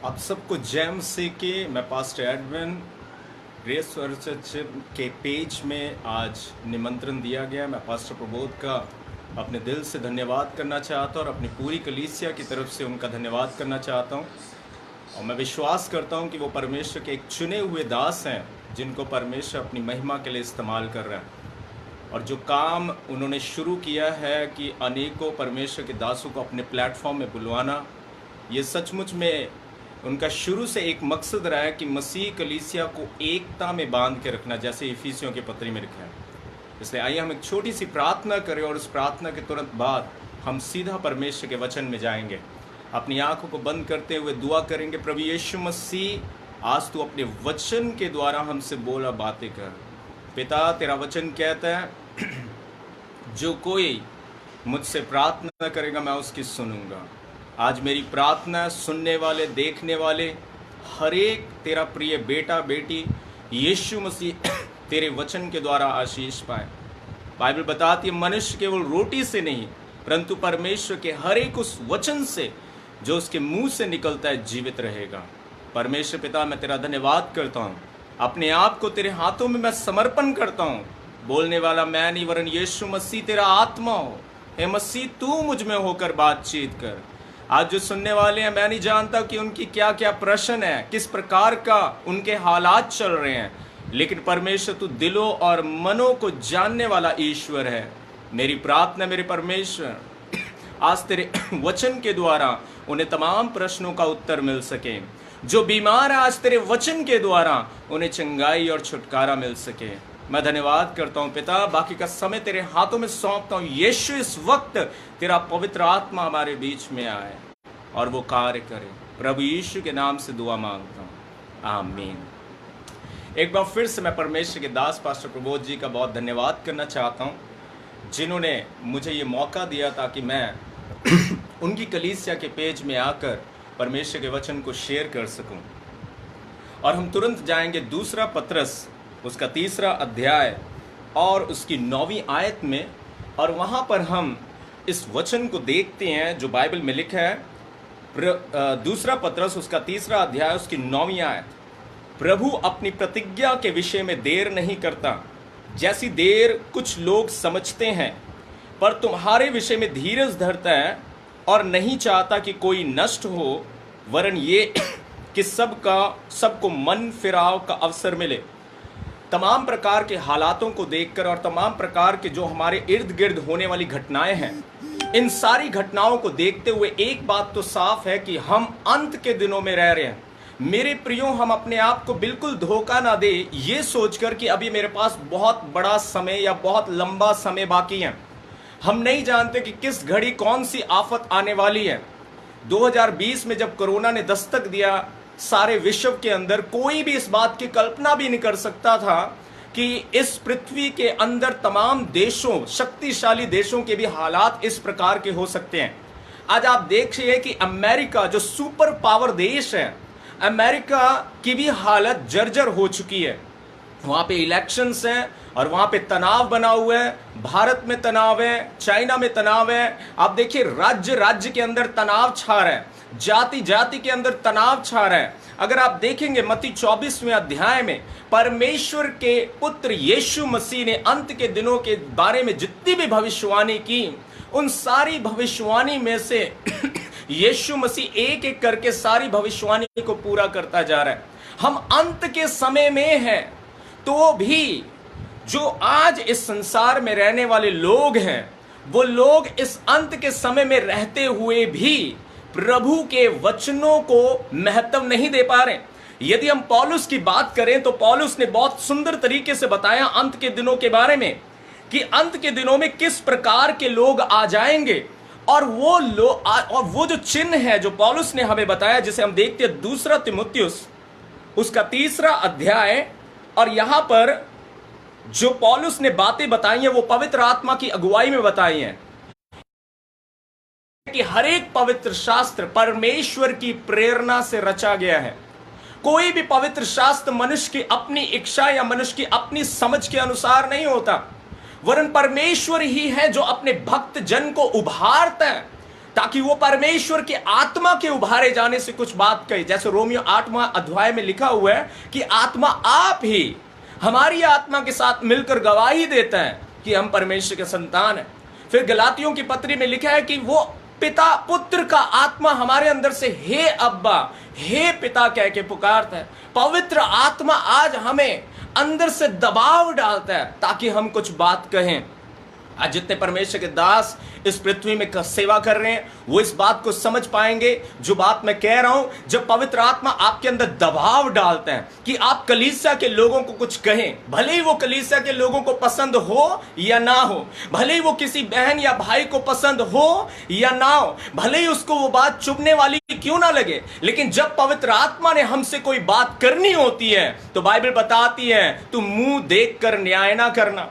आप सबको जय मसीह की। मैं पास्टर एडविन ग्रेस चर्च के पेज में आज निमंत्रण दिया गया। मैं पास्टर प्रबोध का अपने दिल से धन्यवाद करना चाहता हूँ और अपनी पूरी कलीसिया की तरफ से उनका धन्यवाद करना चाहता हूँ। और मैं विश्वास करता हूँ कि वो परमेश्वर के एक चुने हुए दास हैं जिनको परमेश्वर अपनी महिमा के लिए इस्तेमाल कर रहा है। और जो काम उन्होंने शुरू किया है कि अनेकों परमेश्वर के दासों को अपने प्लेटफॉर्म में बुलवाना, ये सचमुच में उनका शुरू से एक मकसद रहा है कि मसीह कलीसिया को एकता में बांध के रखना, जैसे इफिसियों के पत्री में लिखा है। इसलिए आइए हम एक छोटी सी प्रार्थना करें और उस प्रार्थना के तुरंत बाद हम सीधा परमेश्वर के वचन में जाएंगे। अपनी आंखों को बंद करते हुए दुआ करेंगे। प्रभु यीशु मसीह, आज तू अपने वचन के द्वारा हमसे बोला बातें कर। पिता, तेरा वचन कहता है जो कोई मुझसे प्रार्थना करेगा मैं उसकी सुनूंगा। आज मेरी प्रार्थना सुनने वाले, देखने वाले हर एक तेरा प्रिय बेटा बेटी यीशु मसीह तेरे वचन के द्वारा आशीष पाए। बाइबल बताती है मनुष्य केवल रोटी से नहीं परंतु परमेश्वर के हर एक उस वचन से जो उसके मुंह से निकलता है जीवित रहेगा। परमेश्वर पिता, मैं तेरा धन्यवाद करता हूँ। अपने आप को तेरे हाथों में मैं समर्पण करता हूँ। बोलने वाला मैं नहीं वरन यीशु मसीह तेरा आत्मा हो। हे मसीह, तू मुझ में होकर बातचीत कर। आज जो सुनने वाले हैं, मैं नहीं जानता कि उनकी क्या क्या प्रश्न है, किस प्रकार का उनके हालात चल रहे हैं, लेकिन परमेश्वर तू दिलों और मनों को जानने वाला ईश्वर है। मेरी प्रार्थना मेरे परमेश्वर, आज तेरे वचन के द्वारा उन्हें तमाम प्रश्नों का उत्तर मिल सके। जो बीमार है, आज तेरे वचन के द्वारा उन्हें चंगाई और छुटकारा मिल सके। मैं धन्यवाद करता हूँ पिता, बाकी का समय तेरे हाथों में सौंपता हूँ। यीशु, इस वक्त तेरा पवित्र आत्मा हमारे बीच में आए और वो कार्य करे। प्रभु यीशु के नाम से दुआ मांगता हूँ, आमीन। एक बार फिर से मैं परमेश्वर के दास पास्टर प्रबोध जी का बहुत धन्यवाद करना चाहता हूँ, जिन्होंने मुझे ये मौका दिया ताकि मैं उनकी कलीसिया के पेज में आकर परमेश्वर के वचन को शेयर कर सकूं। और हम तुरंत जाएंगे दूसरा पत्रस, उसका 3 अध्याय और उसकी 9वीं आयत में, और वहाँ पर हम इस वचन को देखते हैं जो बाइबल में लिखा है। दूसरा पत्रस उसका 3 अध्याय उसकी 9वीं आयत। प्रभु अपनी प्रतिज्ञा के विषय में देर नहीं करता, जैसी देर कुछ लोग समझते हैं, पर तुम्हारे विषय में धीरज धरता है और नहीं चाहता कि कोई नष्ट हो, वरन ये कि सबको मन फिराव का अवसर मिले। तमाम प्रकार के हालातों को देखकर और तमाम प्रकार के जो हमारे इर्द गिर्द होने वाली घटनाएं हैं, इन सारी घटनाओं को देखते हुए एक बात तो साफ है कि हम अंत के दिनों में रह रहे हैं। मेरे प्रियो, हम अपने आप को बिल्कुल धोखा ना दे ये सोचकर कि अभी मेरे पास बहुत बड़ा समय या बहुत लंबा समय बाकी है। हम नहीं जानते कि किस घड़ी कौन सी आफत आने वाली है। 2020 में जब कोरोना ने दस्तक दिया सारे विश्व के अंदर, कोई भी इस बात की कल्पना भी नहीं कर सकता था कि इस पृथ्वी के अंदर तमाम देशों, शक्तिशाली देशों के भी हालात इस प्रकार के हो सकते हैं। आज आप देखिए कि अमेरिका जो सुपर पावर देश है, अमेरिका की भी हालत जर्जर हो चुकी है। वहां पे इलेक्शंस हैं और वहां पे तनाव बना हुआ है। भारत में तनाव है, चाइना में तनाव है। आप देखिए राज्य राज्य के अंदर तनाव छा रहा है, जाति जाति के अंदर तनाव छा रहा है। अगर आप देखेंगे मत्ती 24वें अध्याय में परमेश्वर के पुत्र यीशु मसीह ने अंत के दिनों के बारे में जितनी भी भविष्यवाणी की, उन सारी भविष्यवाणी में से यीशु मसीह एक एक करके सारी भविष्यवाणी को पूरा करता जा रहा है। हम अंत के समय में हैं, तो भी जो आज इस संसार में रहने वाले लोग हैं, वो लोग इस अंत के समय में रहते हुए भी प्रभु के वचनों को महत्व नहीं दे पा रहे। यदि हम पौलुस की बात करें तो पौलुस ने बहुत सुंदर तरीके से बताया अंत के दिनों के बारे में, कि अंत के दिनों में किस प्रकार के लोग आ जाएंगे। और वो जो चिन्ह है जो पौलुस ने हमें बताया, जिसे हम देखते हैं 2 तिमुथियुस उसका 3 अध्याय, और यहां पर जो पौलुस ने बातें बताई हैं वो पवित्र आत्मा की अगुवाई में बताई हैं कि हर एक पवित्र शास्त्र परमेश्वर की प्रेरणा से रचा गया है। कोई भी पवित्र शास्त्र मनुष्य की अपनी इच्छा या मनुष्य की अपनी समझ के अनुसार नहीं होता, वरन परमेश्वर ही है जो अपने भक्त जन को उभारता है। ताकि वो परमेश्वर के आत्मा के उभारे जाने से कुछ बात कहे। जैसे रोमियो 8वां अध्याय में लिखा हुआ है कि आत्मा आप ही हमारी आत्मा के साथ मिलकर गवाही देता है कि हम परमेश्वर के संतान हैं। फिर गलातियों की पत्री में लिखा है कि वो पिता पुत्र का आत्मा हमारे अंदर से हे अब्बा हे पिता कह के पुकारता है। पवित्र आत्मा आज हमें अंदर से दबाव डालता है ताकि हम कुछ बात कहें। आज जितने परमेश्वर के दास इस पृथ्वी में सेवा कर रहे हैं वो इस बात को समझ पाएंगे जो बात मैं कह रहा हूं। जब पवित्र आत्मा आपके अंदर दबाव डालता है कि आप कलीसिया के लोगों को कुछ कहें, भले ही वो कलीसिया के लोगों को पसंद हो या ना हो, भले ही वो किसी बहन या भाई को पसंद हो या ना हो, भले ही उसको वो बात चुभने वाली क्यों ना लगे, लेकिन जब पवित्र आत्मा ने हमसे कोई बात करनी होती है तो बाइबल बताती है तू मुंह देखकर न्याय ना करना,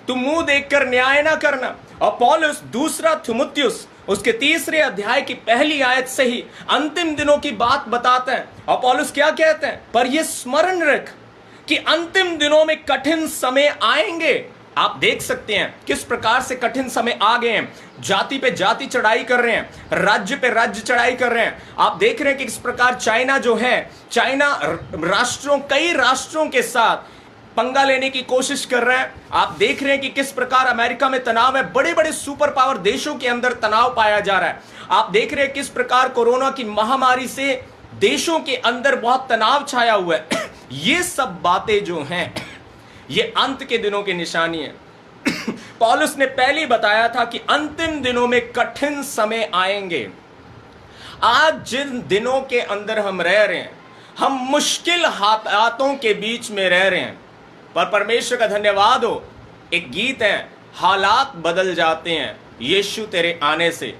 तू मुंह देखकर न्याय ना करना। और पौलुस दूसरा थिमुथियुस उसके 3 अध्याय की पहली आयत से ही अंतिम दिनों की बात बताता है। और पौलुस क्या कहते हैं, पर ये स्मरण रख कि अंतिम दिनों में कठिन समय आएंगे। आप देख सकते हैं किस प्रकार से कठिन समय आ गए हैं। जाति पे जाति चढ़ाई कर रहे हैं, राज्य पे राज्य चढ़ाई कर रहे हैं। आप देख रहे हैं कि किस प्रकार चाइना जो है, चाइना कई राष्ट्रों के साथ पंगा लेने की कोशिश कर रहे हैं। आप देख रहे हैं कि किस प्रकार अमेरिका में तनाव है, बड़े बड़े सुपर पावर देशों के अंदर तनाव पाया जा रहा है। आप देख रहे हैं किस प्रकार कोरोना की महामारी से देशों के अंदर बहुत तनाव छाया हुआ है। ये सब बातें जो हैं ये अंत के दिनों की निशानी है। पौलुस ने पहले ही बताया था कि अंतिम दिनों में कठिन समय आएंगे। आज जिन दिनों के अंदर हम रह रहे हैं, हम मुश्किल हालातों के बीच में रह रहे हैं, पर परमेश्वर का धन्यवाद हो। एक गीत है, हालात बदल जाते हैं यीशु तेरे आने से।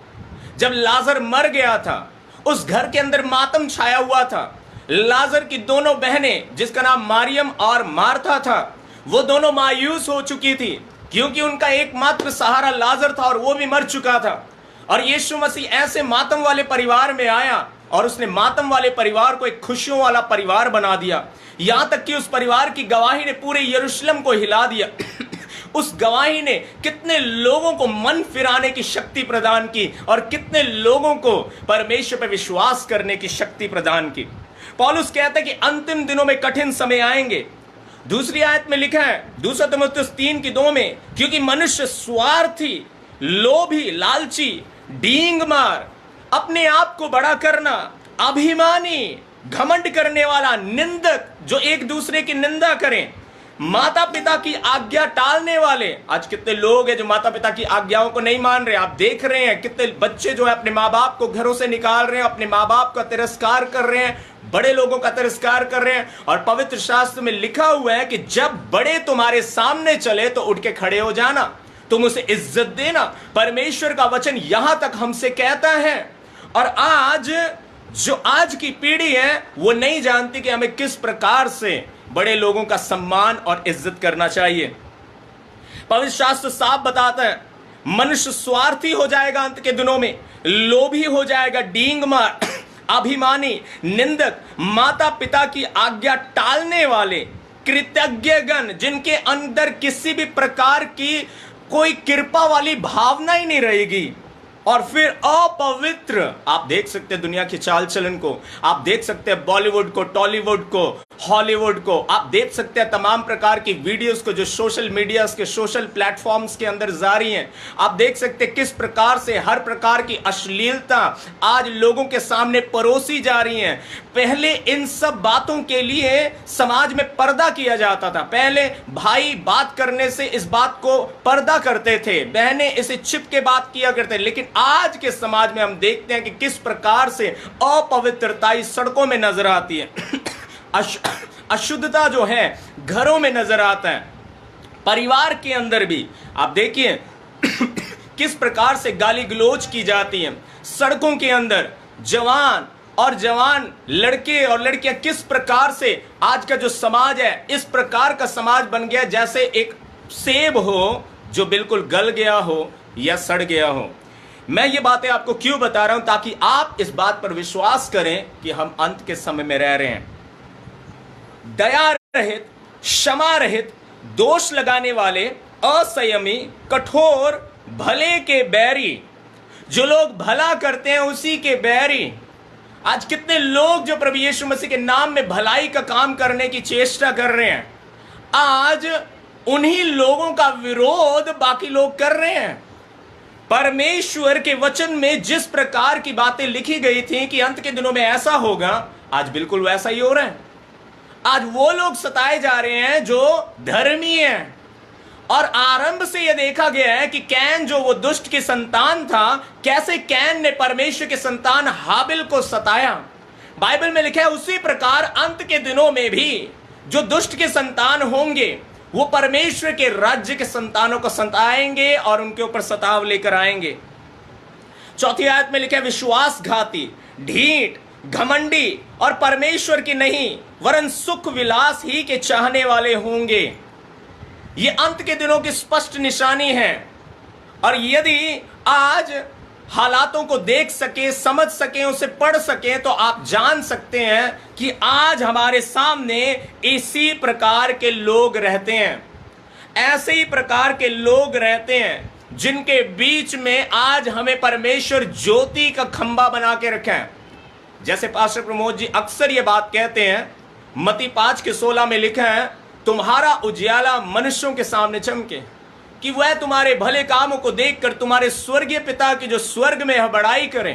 जब लाजर मर गया था उस घर के अंदर मातम छाया हुआ था। लाजर की दोनों बहनें जिसका नाम मारियम और मार्था था, वो दोनों मायूस हो चुकी थी क्योंकि उनका एकमात्र सहारा लाजर था और वो भी मर चुका था। और यीशु मसीह ऐसे मातम वाले परिवार में आया और उसने मातम वाले परिवार को एक खुशियों वाला परिवार बना दिया। यहां तक कि उस परिवार की गवाही ने पूरे यरूशलेम को हिला दिया। उस गवाही ने कितने लोगों को मन फिराने की शक्ति प्रदान की और कितने लोगों को परमेश्वर पर विश्वास करने की शक्ति प्रदान की। पौलुस कहता है कि अंतिम दिनों में कठिन समय आएंगे। दूसरी आयत में लिखा है 2 तीमुथियुस 3:2 में, क्योंकि मनुष्य स्वार्थी, लोभी, लालची, डींग मार, अपने आप को बड़ा करना, अभिमानी, घमंड करने वाला, निंदक, जो एक दूसरे की निंदा करें, माता पिता की आज्ञा टालने वाले। आज कितने लोग हैं जो माता पिता की आज्ञाओं को नहीं मान रहे। आप देख रहे हैं कितने बच्चे जो है अपने माँ बाप को घरों से निकाल रहे हैं, अपने माँ बाप का तिरस्कार कर रहे हैं, बड़े लोगों का तिरस्कार कर रहे हैं। और पवित्र शास्त्र में लिखा हुआ है कि जब बड़े तुम्हारे सामने चले तो उठ के खड़े हो जाना, तुम उसे इज्जत देना। परमेश्वर का वचन यहां तक हमसे कहता है। और आज की पीढ़ी है वो नहीं जानती कि हमें किस प्रकार से बड़े लोगों का सम्मान और इज्जत करना चाहिए। पवित्र शास्त्र साफ बताता है मनुष्य स्वार्थी हो जाएगा अंत के दिनों में, लोभी हो जाएगा, डींग मार, अभिमानी, निंदक, माता पिता की आज्ञा टालने वाले, कृतज्ञगण, जिनके अंदर किसी भी प्रकार की कोई कृपा वाली भावना ही नहीं रहेगी। और फिर अपवित्र। आप देख सकते हैं दुनिया की चाल चलन को, आप देख सकते हैं बॉलीवुड को, टॉलीवुड को, हॉलीवुड को, आप देख सकते हैं तमाम प्रकार की वीडियोस को जो सोशल मीडिया के सोशल प्लेटफॉर्म्स के अंदर जारी हैं। आप देख सकते हैं किस प्रकार से हर प्रकार की अश्लीलता आज लोगों के सामने परोसी जा रही है। पहले इन सब बातों के लिए समाज में पर्दा किया जाता था। पहले भाई बात करने से इस बात को पर्दा करते थे, बहनें इसे छिप के बात किया करते, लेकिन आज के समाज में हम देखते हैं कि किस प्रकार से अपवित्रता इस सड़कों में नजर आती है। अशुद्धता जो है घरों में नजर आता है, परिवार के अंदर भी। आप देखिए किस प्रकार से गाली गलौज की जाती है सड़कों के अंदर। जवान लड़के और लड़कियां किस प्रकार से आज का जो समाज है इस प्रकार का समाज बन गया जैसे एक सेब हो जो बिल्कुल गल गया हो या सड़ गया हो। मैं ये बातें आपको क्यों बता रहा हूं, ताकि आप इस बात पर विश्वास करें कि हम अंत के समय में रह रहे हैं। दया रहित, क्षमा रहित, दोष लगाने वाले, असंयमी, कठोर, भले के बैरी, जो लोग भला करते हैं उसी के बैरी। आज कितने लोग जो प्रभु यीशु मसीह के नाम में भलाई का काम करने की चेष्टा कर रहे हैं, आज उन्हीं लोगों का विरोध बाकी लोग कर रहे हैं। परमेश्वर के वचन में जिस प्रकार की बातें लिखी गई थी कि अंत के दिनों में ऐसा होगा, आज बिल्कुल वैसा ही हो रहा है। आज वो लोग सताए जा रहे हैं जो धर्मी हैं। और आरंभ से यह देखा गया है कि कैन जो वो दुष्ट की संतान था, कैसे कैन ने परमेश्वर के संतान हाबिल को सताया। बाइबल में लिखा है उसी प्रकार अंत के दिनों में भी जो दुष्ट के संतान होंगे वो परमेश्वर के राज्य के संतानों को सताएंगे और उनके ऊपर सताव लेकर आएंगे। चौथी आयत में लिखा है विश्वासघाती, ढीठ, घमंडी और परमेश्वर की नहीं वरन सुख विलास ही के चाहने वाले होंगे। ये अंत के दिनों की स्पष्ट निशानी है। और यदि आज हालातों को देख सके, समझ सके, उसे पढ़ सके, तो आप जान सकते हैं कि आज हमारे सामने इसी प्रकार के लोग रहते हैं। ऐसे ही प्रकार के लोग रहते हैं जिनके बीच में आज हमें परमेश्वर ज्योति का खंबा बना के रखा है। जैसे पास्टर प्रमोद जी अक्सर ये बात कहते हैं, मत्ती 5:16 में लिखा है तुम्हारा उजियाला मनुष्यों के सामने चमके कि वह तुम्हारे भले कामों को देखकर तुम्हारे स्वर्गीय पिता की जो स्वर्ग में बड़ाई करें।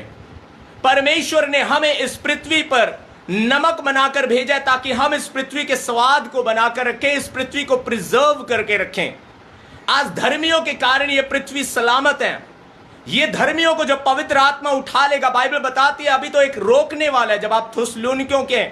परमेश्वर ने हमें इस पृथ्वी पर नमक बनाकर भेजा है ताकि हम इस पृथ्वी के स्वाद को बनाकर रखें, इस पृथ्वी को प्रिजर्व करके रखें। आज धर्मियों के कारण यह पृथ्वी सलामत है। ये धर्मियों को जब पवित्र आत्मा उठा लेगा, बाइबल बताती है अभी तो एक रोकने वाला है। जब आप थुस्सलुनीकियों के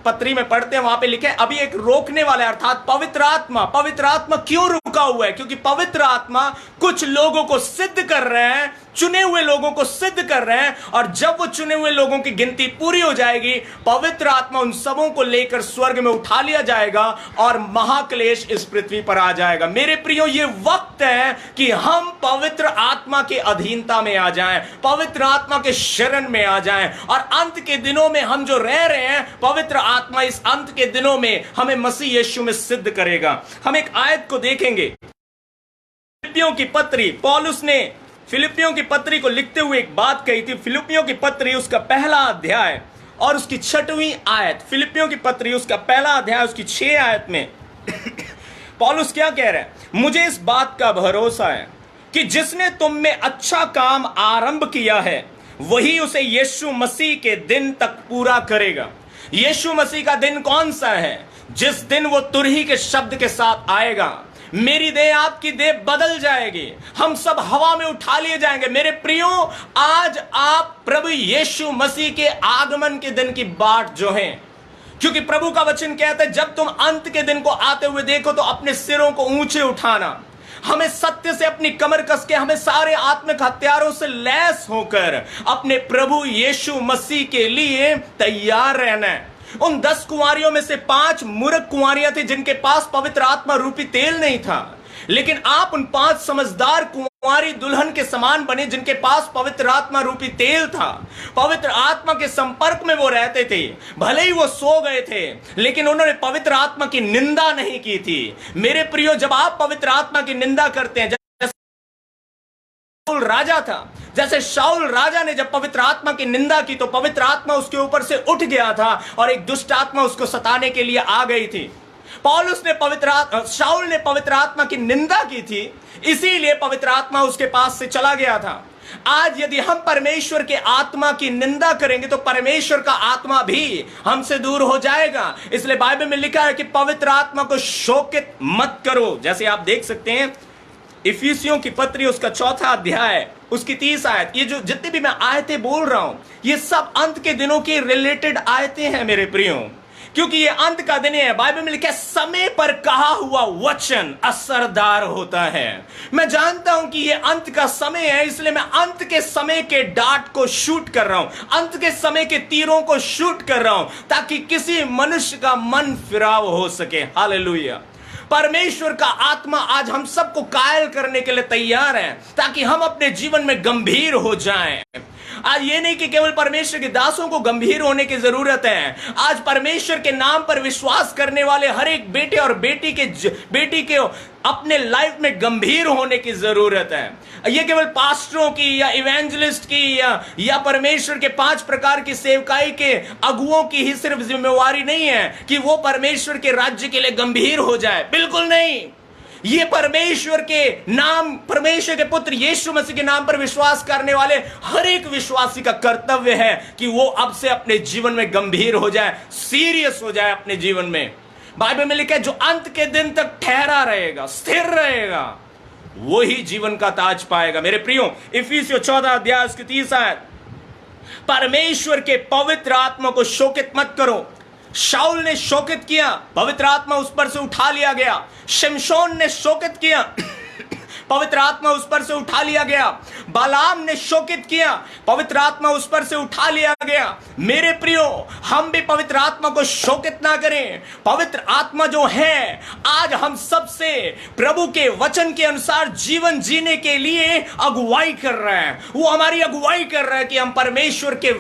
पत्री में पढ़ते हैं वहां पे लिखे अभी एक रोकने वाला है, अर्थात पवित्र आत्मा क्यों रुका हुआ है? क्योंकि पवित्र आत्मा कुछ लोगों को सिद्ध कर रहे हैं, चुने हुए लोगों को सिद्ध कर रहे हैं। और जब वो चुने हुए लोगों की गिनती पूरी हो जाएगी, पवित्र आत्मा उन सबों को लेकर स्वर्ग में उठा लिया जाएगा और महाक्लेश इस पृथ्वी पर आ जाएगा। मेरे प्रियो, ये वक्त है कि हम पवित्र आत्मा के अधीनता में आ जाएं, पवित्र आत्मा के शरण में आ जाएं। और अंत के दिनों में हम जो रह रहे हैं, पवित्र आत्मा इस अंत के दिनों में हमें मसीह यीशु में सिद्ध करेगा। हम एक आयत को देखेंगे। फिलिप्पियों की पत्री, पौलुस ने फिलिप्पियों की पत्री को लिखते हुए एक बात कही थी। फिलिप्पियों की पत्री उसका पहला अध्याय और उसकी 6वीं आयत। फिलिप्पियों की पत्री उसका पहला अध्याय उसकी 6 आयत में पौलुस क्या कह रहे हैं? मुझे इस बात का भरोसा है कि जिसने तुम में अच्छा काम आरंभ किया है वही उसे यीशु मसीह के दिन तक पूरा करेगा। यीशु मसीह का दिन कौन सा है? जिस दिन वो तुरही के शब्द के साथ आएगा, मेरी देह आपकी देह बदल जाएगी, हम सब हवा में उठा लिए जाएंगे। मेरे प्रियो, आज आप प्रभु यीशु मसीह के आगमन के दिन की बाट जो है, क्योंकि प्रभु का वचन कहता है जब तुम अंत के दिन को आते हुए देखो तो अपने सिरों को ऊंचे उठाना। हमें सत्य से अपनी कमर कस के, हमें सारे आत्मिक हथियारों से लैस होकर अपने प्रभु यीशु मसीह के लिए तैयार रहना है। उन 10 कुंवारियों में से 5 मूर्ख कुंवारियां थी जिनके पास पवित्र आत्मा रूपी तेल नहीं था, लेकिन आप उन 5 समझदार कुंवारी दुल्हन के समान बने जिनके पास पवित्र आत्मा रूपी तेल था। पवित्र आत्मा के संपर्क में वो रहते थे। भले ही वो सो गए थे, लेकिन उन्होंने पवित्र आत्मा की निंदा नहीं की थी। मेरे प्रियो, जब आप पवित्र आत्मा की निंदा करते हैं, राजा था, जैसे शाऊल राजा ने जब पवित्र आत्मा की निंदा की तो पवित्र आत्मा उसके ऊपर से उठ गया था और एक दुष्ट आत्मा उसको सताने के लिए आ गई थी। शाऊल ने पवित्र आत्मा की निंदा की थी, इसीलिए पवित्र आत्मा उसके पास से चला गया था। आज यदि हम परमेश्वर के आत्मा की निंदा करेंगे तो परमेश्वर का आत्मा भी हमसे दूर हो जाएगा। इसलिए बाइबल में लिखा है कि पवित्र आत्मा को शोकित मत करो। जैसे आप देख सकते हैं इफिसियों की पत्री उसका 4था अध्याय उसकी 30 आयत। ये जो जितनी भी मैं आयतें बोल रहा हूं, ये सब अंत के दिनों की रिलेटेड आयतें हैं मेरे प्रियो, क्योंकि ये अंत का दिन है। बाइबल में लिखा है समय पर कहा हुआ वचन असरदार होता है। मैं जानता हूं कि ये अंत का समय है, इसलिए मैं अंत के समय के डार्ट को शूट कर रहा हूं, अंत के समय के तीरों को शूट कर रहा हूं, ताकि किसी मनुष्य का मन फिराव हो सके। हालेलुया। परमेश्वर का आत्मा आज हम सबको कायल करने के लिए तैयार है, ताकि हम अपने जीवन में गंभीर हो जाएं। आज ये नहीं कि केवल परमेश्वर के दासों को गंभीर होने की जरूरत है, आज परमेश्वर के नाम पर विश्वास करने वाले हर एक बेटे और बेटी के अपने लाइफ में गंभीर होने की जरूरत है। ये केवल पास्टरों की या इवेंजलिस्ट की या परमेश्वर के 5 प्रकार की सेवकाई के अगुओं की ही सिर्फ जिम्मेवारी नहीं है कि वो परमेश्वर के राज्य के लिए गंभीर हो जाए, बिल्कुल नहीं। ये परमेश्वर के नाम, परमेश्वर के पुत्र यीशु मसीह के नाम पर विश्वास करने वाले हर एक विश्वासी का कर्तव्य है कि वो अब से अपने जीवन में गंभीर हो जाए, सीरियस हो जाए अपने जीवन में। बाइबल में लिखा है जो अंत के दिन तक ठहरा रहेगा, स्थिर रहेगा, वही जीवन का ताज पाएगा। मेरे प्रियो, इफिसियों 14 अध्याय उसकी 30 आयत, परमेश्वर के पवित्र आत्मा को शोकित मत करो। शाऊल ने शोकित किया, पवित्र आत्मा उस पर से उठा लिया गया। शिमशोन ने शोकित किया, पवित्र आत्मा उस पर से उठा लिया गया। बालाम ने शोकित किया, पवित्र आत्मा उस पर से उठा लिया गया। मेरे प्रियो, हम भी पवित्र आत्मा को शोकित ना करें। पवित्र आत्मा जो है आज हम सबसे प्रभु के वचन के अनुसार जीवन जीने के लिए अगुवाई कर रहा है। वो हमारी अगुवाई कर रहा है कि हम परमेश्वर के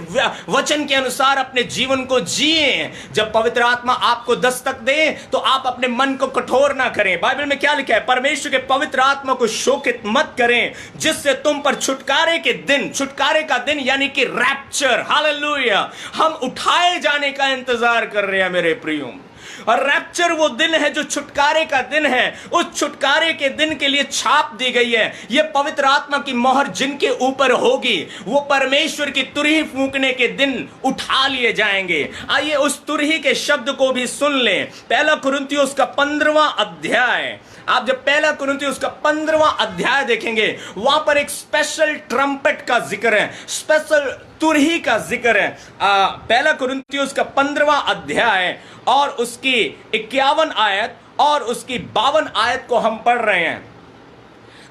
वचन के अनुसार अपने जीवन को जिए। जब पवित्र आत्मा आपको दस्तक दे तो आप अपने मन को कठोर ना करें। बाइबल में क्या लिखा है? परमेश्वर के पवित्र आत्मा को शोकित मत करें, जिससे तुम पर छुटकारे का दिन यानी कि रैप्चर, हालेलुया, हम उठाए जाने का इंतजार कर रहे हैं मेरे प्रियो। और रैप्चर वो दिन है जो छुटकारे का दिन है। उस छुटकारे के दिन के लिए छाप दी गई है। ये पवित्र आत्मा की मोहर जिनके ऊपर होगी वो परमेश्वर की तुरही फूंकने के दिन उठा लिए जाएंगे। आइए उस तुरही के शब्द को भी सुन लें। पहला कुरिन्थियों उसका 15वां अध्याय, आप जब पहला कुरिन्थियों उसका 15वां अध्याय देखेंगे, वहां पर एक स्पेशल ट्रम्पेट का जिक्र है, स्पेशल तुरही का जिक्र है। पहला कुरिन्थियों उसका 15वां अध्याय और उसकी 51 आयत और उसकी 52 आयत को हम पढ़ रहे हैं।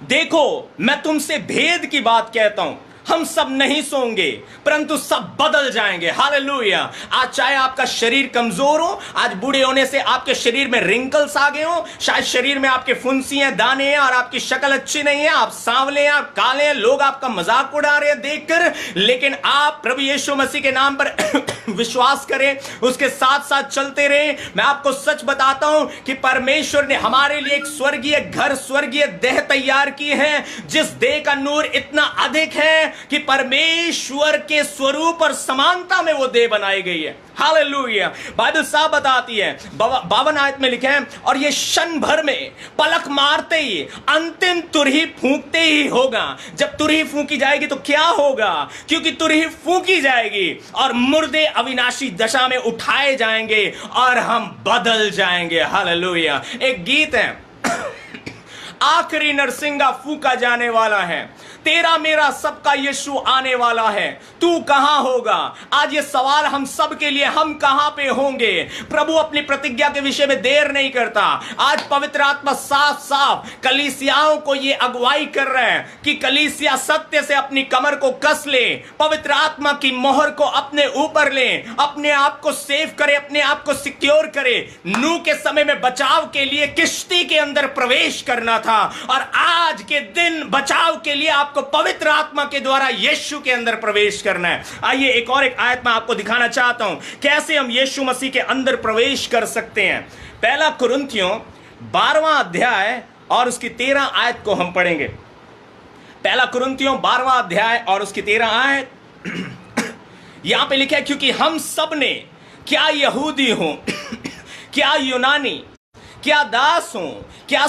देखो, मैं तुमसे भेद की बात कहता हूं, हम सब नहीं सोंगे परंतु सब बदल जाएंगे। हालेलुया। आज चाहे आपका शरीर कमजोर हो, आज बूढ़े होने से आपके शरीर में रिंकल्स आ गए हो, शायद शरीर में आपके फुंसी हैं, दाने हैं और आपकी शक्ल अच्छी नहीं है, आप सांवले हैं, आप काले हैं, लोग आपका मजाक उड़ा रहे हैं देखकर, लेकिन आप प्रभु यीशु मसीह के नाम पर विश्वास करें, उसके साथ साथ चलते रहे। मैं आपको सच बताता हूं कि परमेश्वर ने हमारे लिए एक स्वर्गीय घर, स्वर्गीय देह तैयार की है, जिस देह का नूर इतना अधिक है कि परमेश्वर के स्वरूप और समानता में वो देह बनाई गई है। हालेलुया। बाइबल साफ बताती है, 52 आयत में लिखे हैं, और ये क्षण भर में पलक मारते ही अंतिम तुरही फूंकते ही होगा। जब तुरही फूंकी जाएगी तो क्या होगा? क्योंकि तुरही फूंकी जाएगी और मुर्दे अविनाशी दशा में उठाए जाएंगे और हम बदल जाएंगे। हालेलुया। एक गीत है, आखिरी नरसिंगा फूंका जाने वाला है, तेरा मेरा सबका यीशु आने वाला है, तू कहां होगा? आज ये सवाल हम सब के लिए, हम कहां पे होंगे? प्रभु अपनी प्रतिज्ञा के विषय में देर नहीं करता। आज पवित्र आत्मा साफ साफ कलीसियाओं को ये अगुवाई कर रहा है कि कलीसिया सत्य से अपनी कमर को कस ले, पवित्र आत्मा की मोहर को अपने ऊपर ले, अपने आप को सेव करे, अपने आप को सिक्योर करे। नूह के समय में बचाव के लिए किश्ती के अंदर प्रवेश करना था, और आज के दिन बचाव के लिए आपको पवित्र आत्मा के द्वारा यीशु के अंदर प्रवेश करना है। आइए एक आयत मैं आपको दिखाना चाहता हूं कैसे हम यीशु मसीह के अंदर प्रवेश कर सकते हैं। पहला कुरिन्थियों 12वां अध्याय और उसकी 13 आयत को हम पढ़ेंगे। पहला कुरिन्थियों 12वां अध्याय और उसकी 13 आयत यहां पे लिखा है, क्योंकि हम सब ने, क्या यहूदी हो क्या यूनानी, क्या दास हो क्या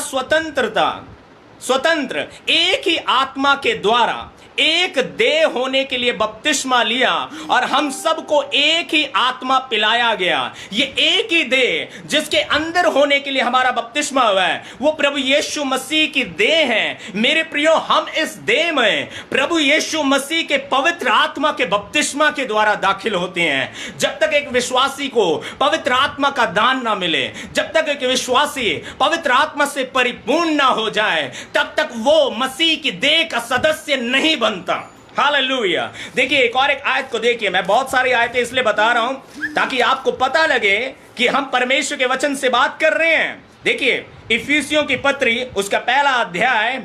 स्वतंत्र, एक ही आत्मा के द्वारा एक देह होने के लिए बपतिस्मा लिया और हम सबको एक ही आत्मा पिलाया गया। ये एक ही देह जिसके अंदर होने के लिए हमारा बपतिस्मा हुआ है, वो प्रभु यीशु मसीह की देह है। मेरे प्रियो, हम इस देह में प्रभु यीशु मसीह के पवित्र आत्मा के बपतिस्मा के द्वारा दाखिल होते हैं। जब तक एक विश्वासी को पवित्र आत्मा का दान ना मिले, जब तक एक विश्वासी पवित्र आत्मा से परिपूर्ण ना हो जाए, तब तक वो मसीह की देह का सदस्य नहीं बनता। हालेलुया। देखिए एक आयत को देखिए। मैं बहुत सारी आयतें इसलिए बता रहा हूं ताकि आपको पता लगे कि हम परमेश्वर के वचन से बात कर रहे हैं। देखिए इफिसियों की पत्री उसका पहला अध्याय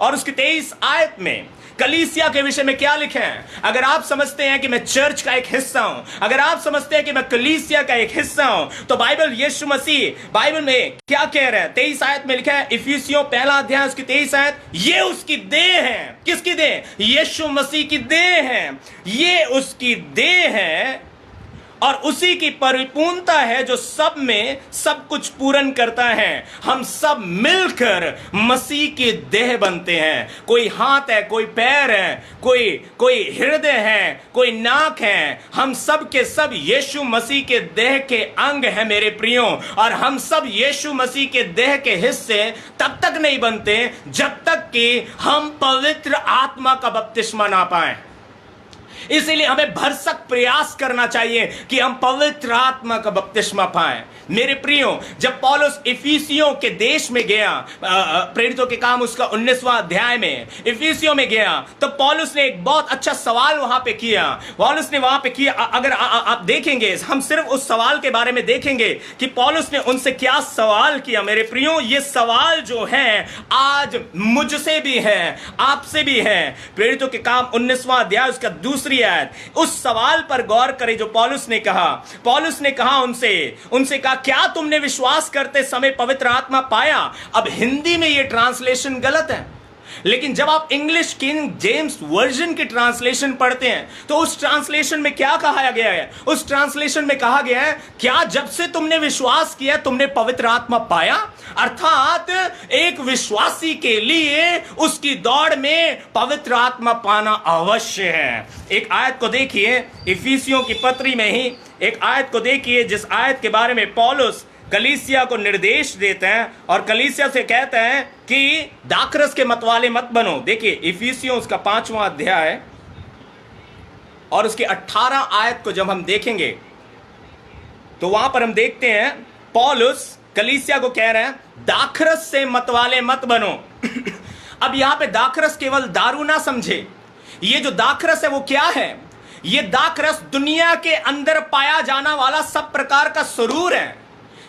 और उसकी 23 आयत में कलीसिया के विषय में क्या लिखे हैं। अगर आप समझते हैं कि मैं चर्च का एक हिस्सा हूं, अगर आप समझते हैं कि मैं कलीसिया का एक हिस्सा हूं, तो बाइबल यीशु मसीह बाइबल में क्या कह रहे हैं। 23 आयत में लिखा है, इफिसियों पहला अध्याय उसकी 23 आयत, ये उसकी देह है। किसकी देह? यीशु मसीह की देह है। ये उसकी देह है और उसी की परिपूर्णता है जो सब में सब कुछ पूर्ण करता है। हम सब मिलकर मसीह की देह बनते हैं। कोई हाथ है, कोई पैर है, कोई हृदय है, कोई नाक है। हम सब के सब यीशु मसीह के देह के अंग हैं मेरे प्रियो। और हम सब यीशु मसीह के देह के हिस्से तब तक नहीं बनते जब तक कि हम पवित्र आत्मा का बपतिस्मा ना पाएं। इसीलिए हमें भरसक प्रयास करना चाहिए कि हम पवित्र आत्मा का बपतिस्मा पाएं। मेरे प्रियो, जब पौलुस इफिसियों के देश में गया, प्रेरितों के काम उसका 19वां अध्याय में इफिसियों में गया, तो पौलुस ने एक बहुत अच्छा सवाल वहां पे किया। पौलुस ने वहां पे किया, अगर आप देखेंगे, हम सिर्फ उस सवाल के बारे में देखेंगे कि पौलुस ने उनसे क्या सवाल किया। मेरे प्रियो, ये सवाल जो है आज मुझसे भी है, आपसे भी है। प्रेरितों के काम 19वां अध्याय उसका दूसरी आयत, उस सवाल पर गौर करें जो पौलुस ने कहा। पौलुस ने कहा उनसे कहा, क्या तुमने विश्वास करते समय पवित्र आत्मा पाया? अब हिंदी में यह ट्रांसलेशन गलत है, लेकिन जब आप इंग्लिश किंग जेम्स वर्जन की ट्रांसलेशन पढ़ते हैं तो उस ट्रांसलेशन में क्या कहा गया है? उस ट्रांसलेशन में कहा गया है, क्या जब से तुमने विश्वास किया तुमने पवित्र आत्मा पाया? अर्थात एक विश्वासी के लिए उसकी दौड़ में पवित्र आत्मा पाना अवश्य है। एक आयत को देखिए, इफिसियों की पत्री में ही एक आयत को देखिए, जिस आयत के बारे में पौलुस कलीसिया को निर्देश देते हैं और कलीसिया से कहते हैं कि दाखरस के मतवाले मत बनो। देखिए इफिसियों उसका 5वां अध्याय और उसके 18 आयत को जब हम देखेंगे तो वहां पर हम देखते हैं पौलुस कलीसिया को कह रहे हैं, दाखरस से मतवाले मत बनो। अब यहां पे दाखरस केवल दारू ना समझे। ये जो दाखरस है वो क्या है? ये दाखरस दुनिया के अंदर पाया जाना वाला सब प्रकार का सुरूर है।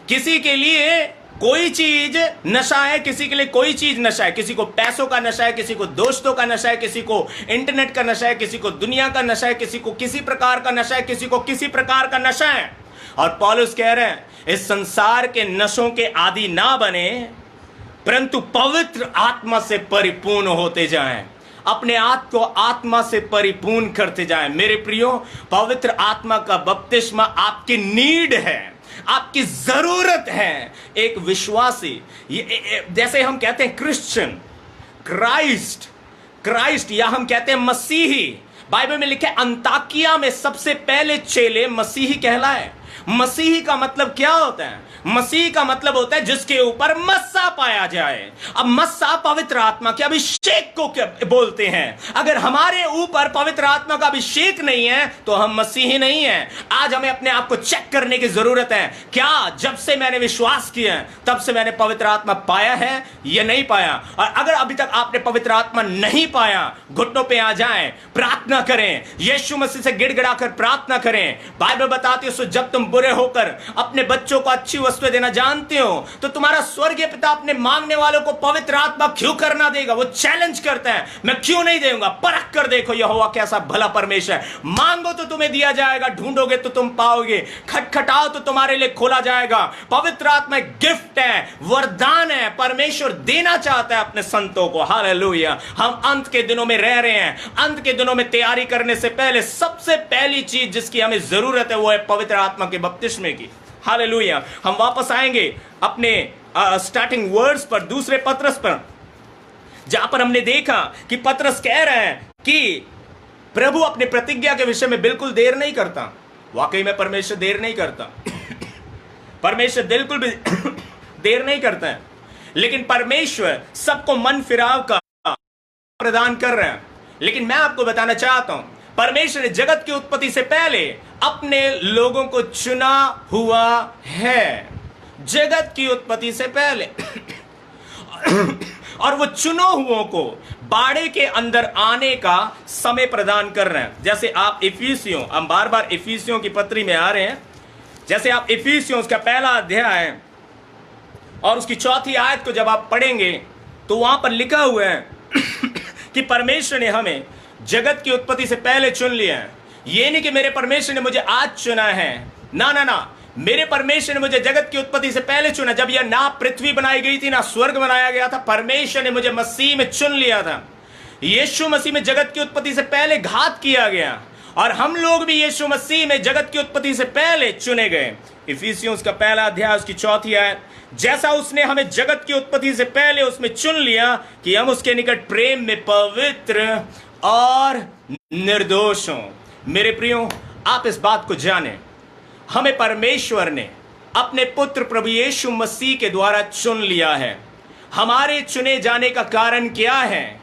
किसी के लिए कोई चीज नशा है, किसी के लिए कोई चीज नशा है। किसी को पैसों का नशा है, किसी को दोस्तों का नशा है, किसी को इंटरनेट का नशा है, किसी को दुनिया का नशा है, किसी को किसी प्रकार का नशा है, किसी को किसी प्रकार का नशा है। और पौलुस कह रहे हैं, इस संसार के नशों के आदि ना बने, परंतु पवित्र आत्मा से परिपूर्ण होते जाएं, अपने आप को आत्मा से परिपूर्ण करते जाएं। मेरे प्रियो, पवित्र आत्मा का बपतिस्मा आपकी नीड है, आपकी जरूरत है। एक विश्वासी, जैसे हम कहते हैं क्रिश्चियन, क्राइस्ट या हम कहते हैं मसीही। बाइबल में लिखा है अंताकिया में सबसे पहले चेले मसीही कहलाए। मसीही का मतलब क्या होता है? मसीह का मतलब होता है जिसके ऊपर मस्सा पाया जाए। अब मस्सा पवित्र आत्मा के अभिषेक को बोलते हैं। अगर हमारे ऊपर पवित्र आत्मा का अभिषेक नहीं है तो हम मसीही नहीं हैं। आज हमें अपने आप को चेक करने की जरूरत है, क्या जब से मैंने विश्वास किया तब से मैंने पवित्र आत्मा पाया है या नहीं पाया? और अगर अभी तक आपने पवित्र आत्मा नहीं पाया, घुटनों पे आ जाएं, प्रार्थना करें, यीशु मसीह से गिड़गिड़ाकर प्रार्थना करें। बाइबल बताती है, जब तुम बुरे होकर अपने बच्चों को अच्छी वस्तुएं देना जानते हो तो तुम्हारा स्वर्गीय पिता अपने मांगने वालों को पवित्र आत्मा क्यों करना देगा? वो चैलेंज करता है, मैं क्यों नहीं दूंगा? परख कर देखो यहोवा कैसा भला परमेश्वर है। मांगो तो तुम्हें दिया जाएगा, ढूंढोगे तो तुम पाओगे, खटखटाओ तो तुम्हारे लिए खोला जाएगा। पवित्र आत्मा एक गिफ्ट है, वरदान है, परमेश्वर देना चाहता है अपने संतों को। हालेलुया। हम अंत के दिनों में रह रहे हैं। अंत के दिनों में तैयारी करने से पहले सबसे पहली चीज जिसकी हमें जरूरत है वो है पवित्र आत्मा के बपतिस्मे की। हालेलुया। हम वापस आएंगे अपने स्टार्टिंग वर्ड्स पर, दूसरे पत्रस पर, जहां पर हमने देखा कि पत्रस कह रहे हैं कि प्रभु अपने प्रतिज्ञा के विषय में बिल्कुल देर नहीं करता। वाकई में परमेश्वर देर नहीं करता। परमेश्वर बिल्कुल भी देर नहीं करता है, लेकिन परमेश्वर सबको मन फिराव का प्रदान कर रहे हैं। लेकिन मैं आपको बताना चाहता हूं, परमेश्वर ने जगत की उत्पत्ति से पहले अपने लोगों को चुना हुआ है। जगत की उत्पत्ति से पहले और वो चुनो हुओं को बाड़े के अंदर आने का समय प्रदान कर रहे हैं। जैसे आप इफिसियों, हम बार बार इफिसियों की पत्री में आ रहे हैं, जैसे आप इफिसियों उसका पहला अध्याय और उसकी 4थी आयत को जब आप पढ़ेंगे तो वहां पर लिखा हुआ है कि परमेश्वर ने हमें जगत की उत्पत्ति से पहले चुन लिया है। ये नहीं कि मेरे परमेश्वर ने मुझे आज चुना है, ना ना ना, मेरे परमेश्वर ने मुझे जगत की उत्पत्ति से पहले चुना। जब यह ना पृथ्वी बनाई गई थी, ना स्वर्ग बनाया गया था, परमेश्वर ने मुझे मसीह में चुन लिया था। यीशु मसीह में जगत की उत्पत्ति से पहले घात किया गया, और हम लोग भी यीशु मसीह में जगत की उत्पत्ति से पहले चुने गए। इफिसियों का पहला अध्याय उसकी 4 आयत, जैसा उसने हमें जगत की उत्पत्ति से पहले उसमें चुन लिया कि हम उसके निकट प्रेम में पवित्र और निर्दोष हों। मेरे प्रियो, आप इस बात को जानें, हमें परमेश्वर ने अपने पुत्र प्रभु यीशु मसीह के द्वारा चुन लिया है। हमारे चुने जाने का कारण क्या है?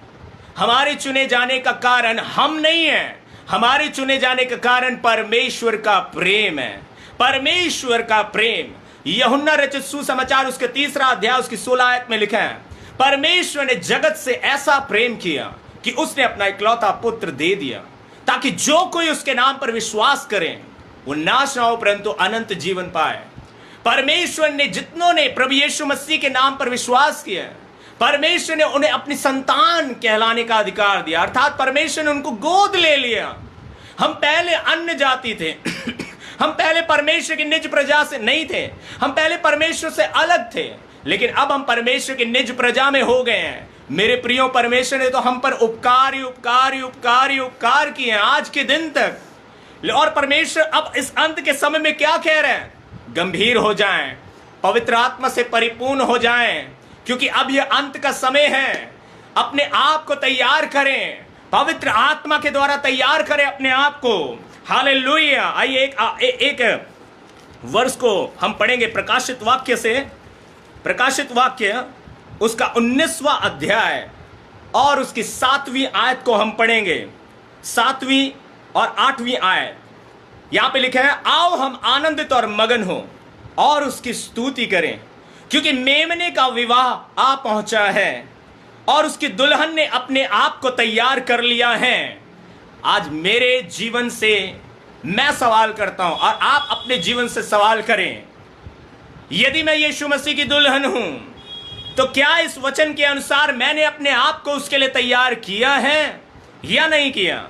हमारे चुने जाने का कारण हम नहीं है, हमारे चुने जाने का कारण परमेश्वर का प्रेम है। परमेश्वर का प्रेम, यूहन्ना रचित सुसमाचार उसके 3 अध्याय उसकी 16 आयत में लिखा है, परमेश्वर ने जगत से ऐसा प्रेम किया कि उसने अपना इकलौता पुत्र दे दिया, ताकि जो कोई उसके नाम पर विश्वास करे वो नाश ना हो परंतु अनंत जीवन पाए। परमेश्वर ने जितनों ने प्रभु यीशु मसीह के नाम पर विश्वास किया, परमेश्वर ने उन्हें अपनी संतान कहलाने का अधिकार दिया, अर्थात परमेश्वर ने उनको गोद ले लिया। हम पहले अन्य जाति थे हम पहले परमेश्वर की निज प्रजा से नहीं थे, हम पहले परमेश्वर से अलग थे, लेकिन अब हम परमेश्वर की निज प्रजा में हो गए हैं। मेरे प्रियो, परमेश्वर ने तो हम पर उपकार ही उपकार ही उपकार ही उपकार किए हैं आज के दिन तक। और परमेश्वर अब इस अंत के समय में क्या कह रहे हैं? गंभीर हो जाएं, पवित्र आत्मा से परिपूर्ण हो जाएं, क्योंकि अब यह अंत का समय है। अपने आप को तैयार करें, पवित्र आत्मा के द्वारा तैयार करें अपने आप को। हालेलुया। आइए एक वर्ष को हम पढ़ेंगे प्रकाशित वाक्य से। प्रकाशित वाक्य उसका 19वां अध्याय और उसकी 7वीं आयत को हम पढ़ेंगे। 7वीं और 8वीं आयत यहां पे लिखा है, आओ हम आनंदित और मगन हो और उसकी स्तुति करें, क्योंकि मेमने का विवाह आ पहुंचा है और उसकी दुल्हन ने अपने आप को तैयार कर लिया है। आज मेरे जीवन से मैं सवाल करता हूं और आप अपने जीवन से सवाल करें, यदि मैं यीशु मसीह की दुल्हन हूं तो क्या इस वचन के अनुसार मैंने अपने आप को उसके लिए तैयार किया है या नहीं किया?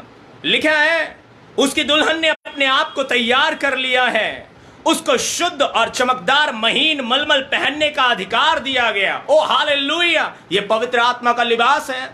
लिखा है, उसकी दुल्हन ने अपने आप को तैयार कर लिया है, उसको शुद्ध और चमकदार महीन मलमल पहनने का अधिकार दिया गया। ओ हालेलुया। ये पवित्र आत्मा का लिबास है।